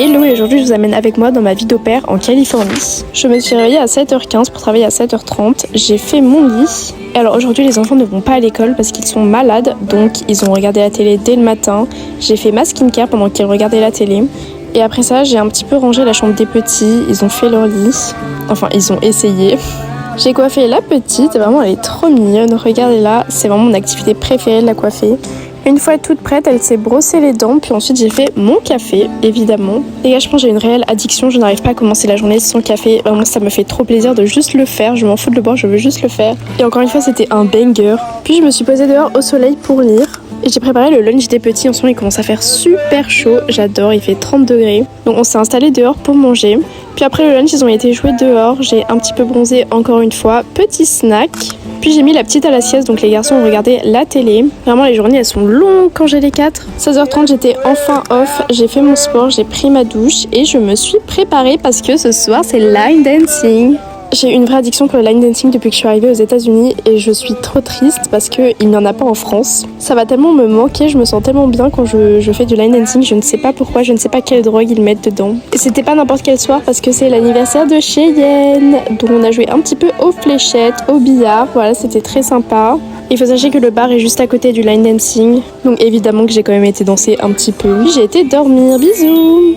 Hello et aujourd'hui je vous amène avec moi dans ma vie d'au pair en Californie. Je me suis réveillée à 7h15 pour travailler à 7h30. J'ai fait mon lit. Et alors aujourd'hui les enfants ne vont pas à l'école parce qu'ils sont malades, donc ils ont regardé la télé dès le matin. J'ai fait ma skincare pendant qu'ils regardaient la télé. Et après ça j'ai un petit peu rangé la chambre des petits, ils ont fait leur lit. Enfin ils ont essayé. J'ai coiffé la petite, vraiment elle est trop mignonne, regardez-la, c'est vraiment mon activité préférée de la coiffer. Une fois toute prête, elle s'est brossé les dents, puis ensuite j'ai fait mon café, évidemment. Les gars, je pense que j'ai une réelle addiction, je n'arrive pas à commencer la journée sans café. Vraiment, ça me fait trop plaisir de juste le faire, je m'en fous de le boire, je veux juste le faire. Et encore une fois, c'était un banger. Puis je me suis posée dehors au soleil pour lire. Et j'ai préparé le lunch des petits, en ce moment il commence à faire super chaud, j'adore, il fait 30 degrés. Donc on s'est installé dehors pour manger. Puis après le lunch, ils ont été jouer dehors, j'ai un petit peu bronzé encore une fois, petit snack. Puis j'ai mis la petite à la sieste, donc les garçons ont regardé la télé. Vraiment les journées elles sont longues quand j'ai les 4. 16h30 j'étais enfin off, j'ai fait mon sport, j'ai pris ma douche et je me suis préparée parce que ce soir c'est line dancing. J'ai une vraie addiction pour le line dancing depuis que je suis arrivée aux États-Unis et je suis trop triste parce qu'il n'y en a pas en France. Ça va tellement me manquer, je me sens tellement bien quand je fais du line dancing, je ne sais pas pourquoi, je ne sais pas quelle drogue ils mettent dedans. Et c'était pas n'importe quel soir parce que c'est l'anniversaire de Cheyenne, donc on a joué un petit peu aux fléchettes, au billard, voilà c'était très sympa. Il faut sachez que le bar est juste à côté du line dancing, donc évidemment que j'ai quand même été danser un petit peu. Puis j'ai été dormir, bisous.